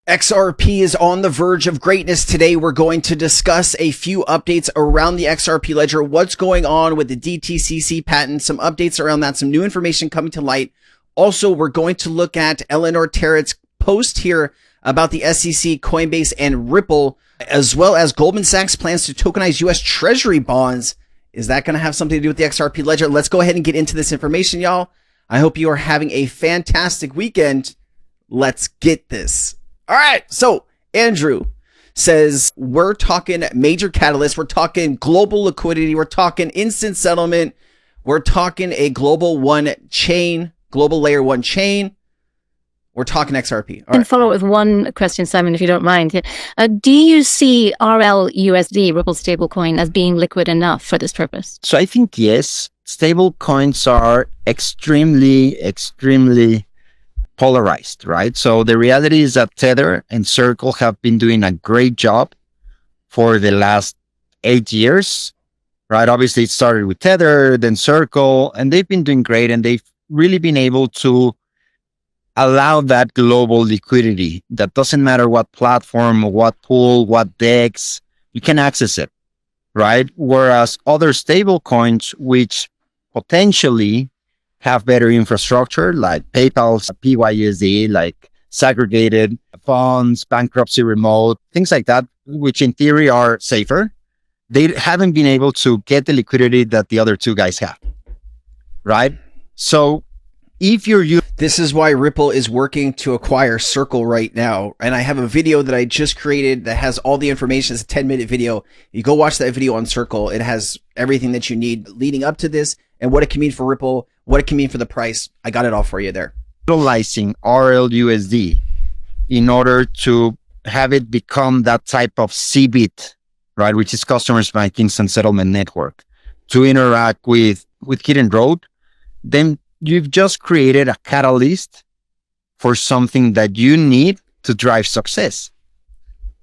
XRP is on the verge of greatness. Today, we're going to discuss a few updates around the XRP ledger, what's going on with the DTCC patent, some updates around that, some new information coming to light. Also, we're going to look at Eleanor Tarrett's post here about the SEC, Coinbase, and Ripple, as well as Goldman Sachs plans to tokenize U.S. Treasury bonds. Is that going to have something to do with the XRP ledger? Let's go ahead and get into this information, y'all. I hope you are having a fantastic weekend. Let's get this. All right. So Andrew says we're talking major catalysts. We're talking global liquidity. We're talking instant settlement. We're talking a global global layer one chain. We're talking XRP. All right. And follow up with one question, Simon, if you don't mind. Do you see RLUSD, Ripple stablecoin, as being liquid enough for this purpose? So I think yes. Stable coins are extremely polarized, right? So the reality is that Tether and Circle have been doing a great job for the last 8 years, right? Obviously, it started with Tether, then Circle, and they've been doing great, and they've really been able to allow that global liquidity. That doesn't matter what platform, what pool, what DEX, you can access it, right? Whereas other stable coins, which potentially have better infrastructure like PayPal's PYUSD, like segregated funds, bankruptcy remote, things like that, which in theory are safer. They haven't been able to get the liquidity that the other two guys have, right? So if you're this is why Ripple is working to acquire Circle right now. And I have a video that I just created that has all the information. It's a 10-minute video. You go watch that video on Circle. It has everything that you need leading up to this and what it can mean for Ripple, what it can mean for the price. I got it all for you there. Utilizing RLUSD in order to have it become that type of CBIT, right? Which is Customers Bank Instant Settlement Network, to interact with Hidden Road, then you've just created a catalyst for something that you need to drive success,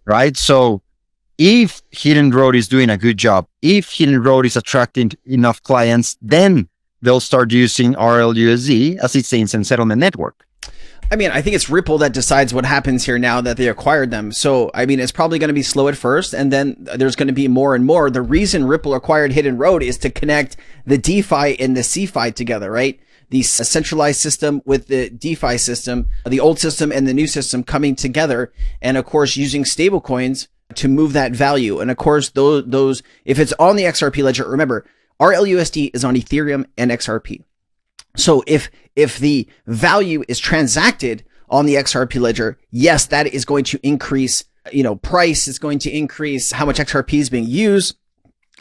right? So if Hidden Road is doing a good job, if Hidden Road is attracting enough clients, then they'll start using RLUSD as its instant settlement network. I mean, I think it's Ripple that decides what happens here now that they acquired them. So, I mean, it's probably going to be slow at first, and then there's going to be more and more. The reason Ripple acquired Hidden Road is to connect the DeFi and the CeFi together, right? The centralized system with the DeFi system, the old system and the new system coming together. And of course, using stablecoins to move that value. And of course, those, if it's on the XRP ledger, remember, RLUSD is on Ethereum and XRP. So if the value is transacted on the XRP ledger, yes, that is going to increase, price. It's going to increase how much XRP is being used.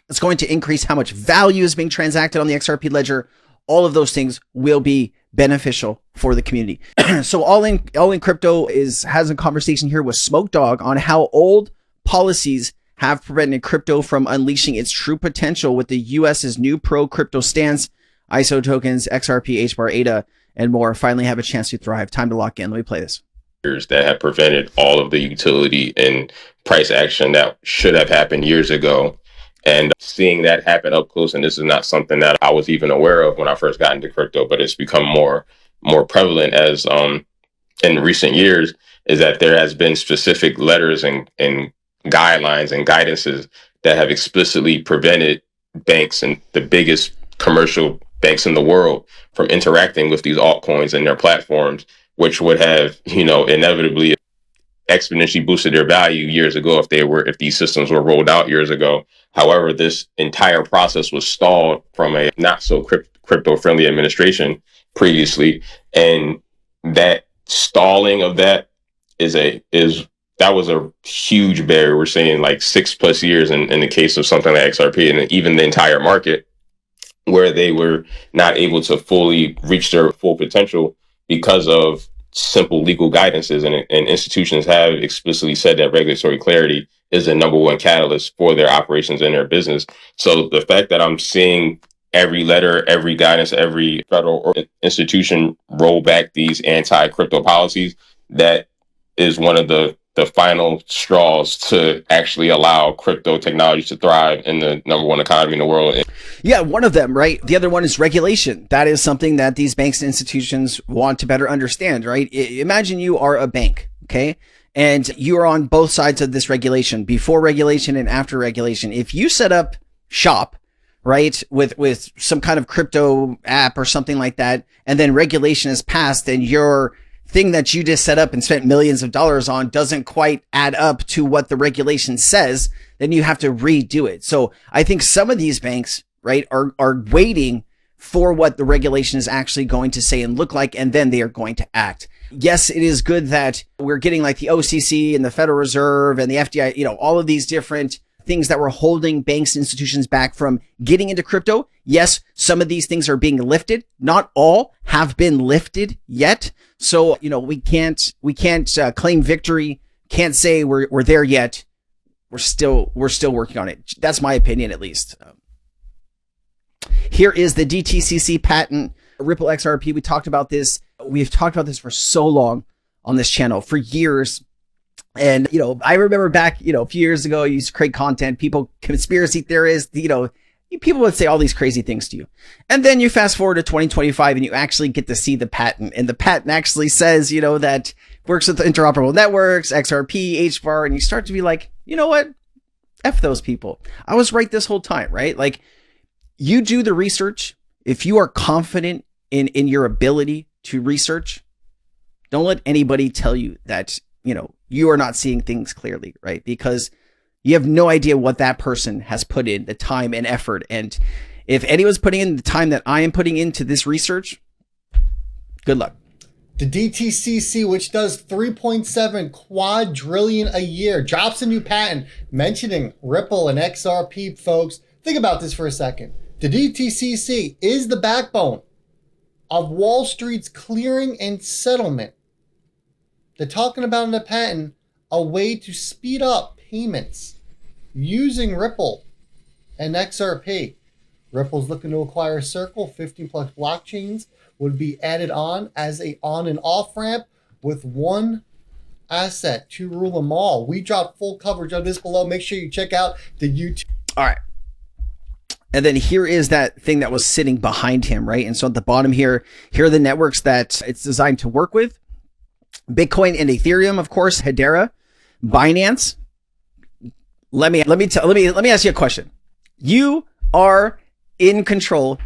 It's going to increase how much value is being transacted on the XRP ledger. All of those things will be beneficial for the community. So all in crypto has a conversation here with Smoke Dog on how old policies have prevented crypto from unleashing its true potential with the US's new pro crypto stance. ISO tokens, XRP, HBAR, ADA, and more finally have a chance to thrive. Time to lock in. Let me play this. That have prevented all of the utility and price action that should have happened years ago. And seeing that happen up close, and this is not something that I was even aware of when I first got into crypto, but it's become more prevalent as in recent years, is that there has been specific letters and guidelines and guidances that have explicitly prevented banks and the biggest commercial banks in the world from interacting with these altcoins and their platforms, which would have, inevitably exponentially boosted their value years ago if these systems were rolled out years ago. However, this entire process was stalled from a not so crypto friendly administration previously, and that stalling of that was a huge barrier. We're saying like 6+ years in the case of something like XRP, and even the entire market, where they were not able to fully reach their full potential because of simple legal guidances, and institutions have explicitly said that regulatory clarity is the #1 catalyst for their operations and their business. So the fact that I'm seeing every letter, every guidance, every federal institution roll back these anti-crypto policies, that is one of the final straws to actually allow crypto technology to thrive in the #1 economy in the world. Yeah, one of them, right? The other one is regulation. That is something that these banks and institutions want to better understand, right? Imagine you are a bank, okay? and you're on both sides of this regulation, before regulation and after regulation. If you set up shop, right, with some kind of crypto app or something like that, and then regulation is passed and your thing that you just set up and spent millions of dollars on doesn't quite add up to what the regulation says, then you have to redo it. So I think some of these banks, right, are waiting for what the regulation is actually going to say and look like, and then they are going to act. Yes, it is good that we're getting like the OCC and the Federal Reserve and the FDI, all of these different things that were holding banks and institutions back from getting into crypto. Yes, some of these things are being lifted. Not all have been lifted yet. So, we can't claim victory. Can't say we're there yet. We're still working on it. That's my opinion, at least. Here is the DTCC patent, Ripple XRP. We talked about this. We've talked about this for so long on this channel, for years. And, I remember back, a few years ago, I used to create content, conspiracy theorists, people would say all these crazy things to you. And then you fast forward to 2025 and you actually get to see the patent. And the patent actually says, that works with interoperable networks, XRP, HBAR. And you start to be like, you know what? F those people. I was right this whole time, right? Like, you do the research. If you are confident in your ability to research, don't let anybody tell you that, you are not seeing things clearly, right? Because you have no idea what that person has put in, the time and effort. And if anyone's putting in the time that I am putting into this research, good luck. The DTCC, which does 3.7 quadrillion a year, drops a new patent mentioning Ripple and XRP, folks. Think about this for a second. The DTCC is the backbone of Wall Street's clearing and settlement. They're talking about in the patent a way to speed up payments using Ripple and XRP. Ripple's looking to acquire Circle. 15 plus blockchains would be added on as a on and off ramp with one asset to rule them all. We dropped full coverage of this below. Make sure you check out the YouTube. All right. And then here is that thing that was sitting behind him, right? And so at the bottom here are the networks that it's designed to work with. Bitcoin and Ethereum, of course, Hedera, Binance. Let me ask you a question. You are in control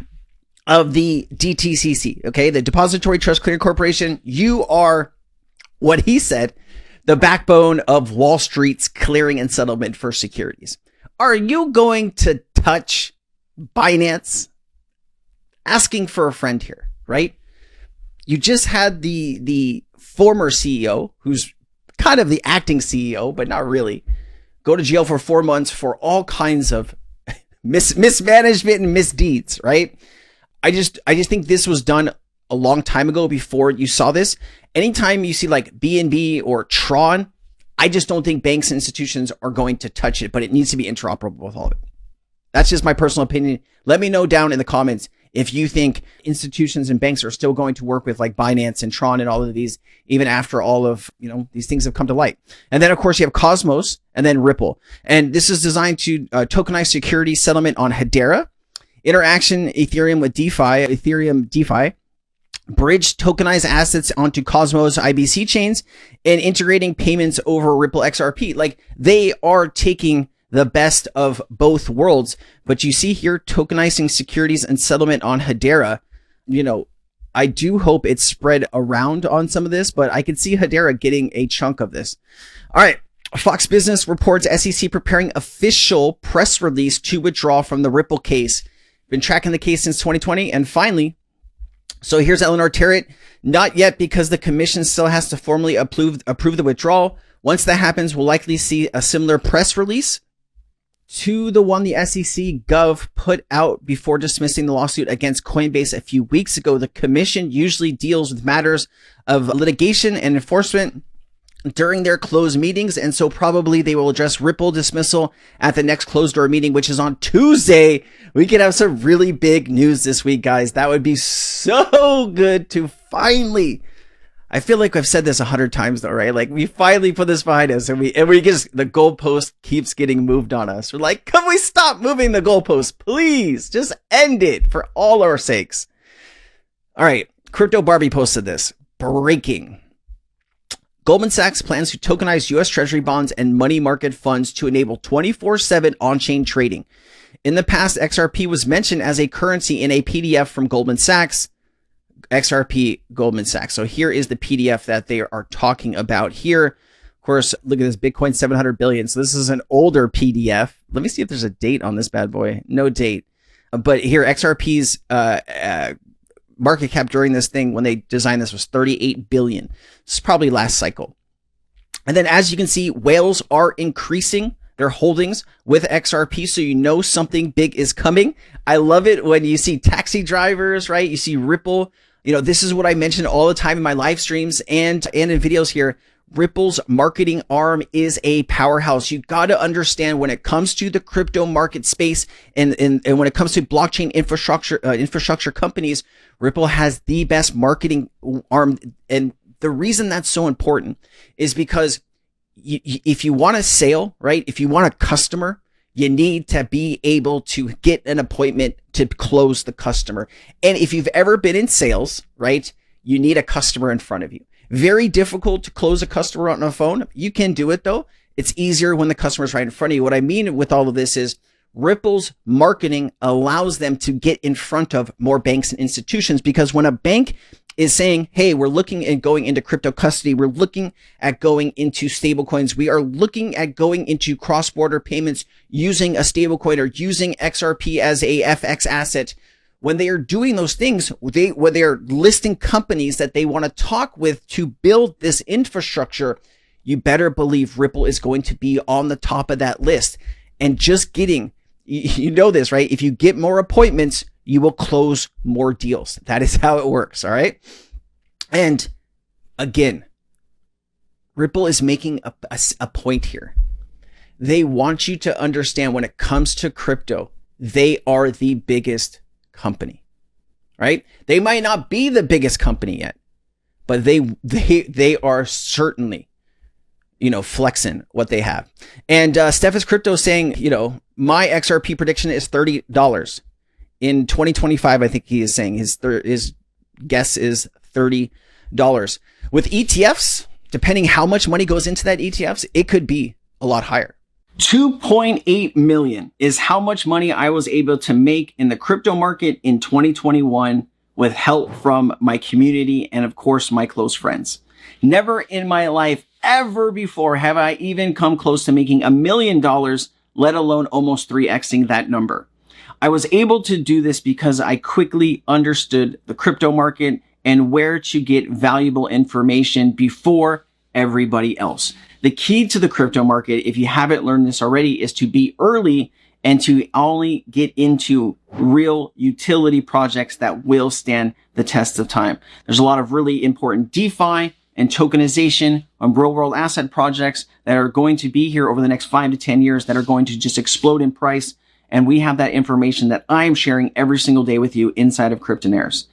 of the DTCC, okay? The Depository Trust Clearing Corporation. You are, what he said, the backbone of Wall Street's clearing and settlement for securities. Are you going to touch Binance? Asking for a friend here, right? You just had the former CEO, who's kind of the acting CEO, but not really, go to jail for 4 months for all kinds of mismanagement and misdeeds, right? I just think this was done a long time ago before you saw this. Anytime you see like BNB or Tron, I just don't think banks and institutions are going to touch it, but it needs to be interoperable with all of it. That's just my personal opinion. Let me know down in the comments if you think institutions and banks are still going to work with like Binance and Tron and all of these, even after all of, these things have come to light. And then of course you have Cosmos and then Ripple. And this is designed to tokenize security settlement on Hedera, interaction Ethereum with DeFi, Ethereum DeFi, bridge tokenized assets onto Cosmos IBC chains, and integrating payments over Ripple XRP. Like, they are taking the best of both worlds. But you see here, tokenizing securities and settlement on Hedera. I do hope it's spread around on some of this, but I could see Hedera getting a chunk of this. All right. Fox Business reports SEC preparing official press release to withdraw from the Ripple case. Been tracking the case since 2020. And finally, so here's Eleanor Terrett. Not yet, because the commission still has to formally approve the withdrawal. Once that happens, we'll likely see a similar press release to the one the SEC Gov put out before dismissing the lawsuit against Coinbase a few weeks ago. The commission usually deals with matters of litigation and enforcement during their closed meetings, and so probably they will address Ripple dismissal at the next closed door meeting, which is on Tuesday. We could have some really big news this week, guys. That would be so good to finally, I feel like I've said this 100 times though, right? Like, we finally put this behind us, and we just, the goalpost keeps getting moved on us. We're like, can we stop moving the goalpost? Please just end it for all our sakes. All right. Crypto Barbie posted this. Breaking. Goldman Sachs plans to tokenize US Treasury bonds and money market funds to enable 24/7 on-chain trading. In the past, XRP was mentioned as a currency in a PDF from Goldman Sachs. XRP Goldman Sachs. So here is the PDF that they are talking about here. Of course, look at this, Bitcoin 700 billion. So this is an older PDF. Let me see if there's a date on this bad boy. No date. But here, XRP's market cap during this thing when they designed this was 38 billion. This is probably last cycle. And then as you can see, whales are increasing their holdings with XRP, so you know something big is coming. I love it when you see taxi drivers, right? You see Ripple. You know, this is what I mention all the time in my live streams and in videos here. Ripple's marketing arm is a powerhouse. You got to understand when it comes to the crypto market space and when it comes to blockchain infrastructure companies, Ripple has the best marketing arm. And the reason that's so important is because if you want a sale, right? If you want a customer, you need to be able to get an appointment to close the customer. And if you've ever been in sales, right, you need a customer in front of you. Very difficult to close a customer on a phone. You can do it though. It's easier when the customer's right in front of you. What I mean with all of this is Ripple's marketing allows them to get in front of more banks and institutions, because when a bank is saying, hey, we're looking at going into crypto custody, we're looking at going into stablecoins, we are looking at going into cross-border payments using a stablecoin or using XRP as a FX asset. When they are doing those things, when they're listing companies that they want to talk with to build this infrastructure, you better believe Ripple is going to be on the top of that list. And just getting, you know this, right? If you get more appointments, you will close more deals. That is how it works. All right. And again, Ripple is making a point here. They want you to understand when it comes to crypto, they are the biggest company, right? They might not be the biggest company yet, but they are certainly, you know, flexing what they have. And Steph is Crypto saying, you know, my XRP prediction is $30 in 2025. I think he is saying his guess is $30 with ETFs. Depending how much money goes into that ETFs, it could be a lot higher. 2.8 million is how much money I was able to make in the crypto market in 2021 with help from my community and of course my close friends. Never in my life ever before have I even come close to making $1 million, let alone almost 3xing that number. I was able to do this because I quickly understood the crypto market and where to get valuable information before everybody else. The key to the crypto market, if you haven't learned this already, is to be early and to only get into real utility projects that will stand the test of time. There's a lot of really important DeFi and tokenization and real world asset projects that are going to be here over the next 5 to 10 years that are going to just explode in price. And we have that information that I'm sharing every single day with you inside of Cryptonaires.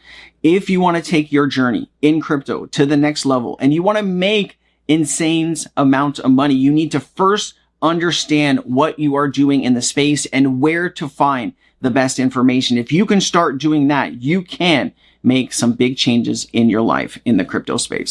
If you want to take your journey in crypto to the next level and you want to make insane amount of money, you need to first understand what you are doing in the space and where to find the best information. If you can start doing that, you can make some big changes in your life in the crypto space.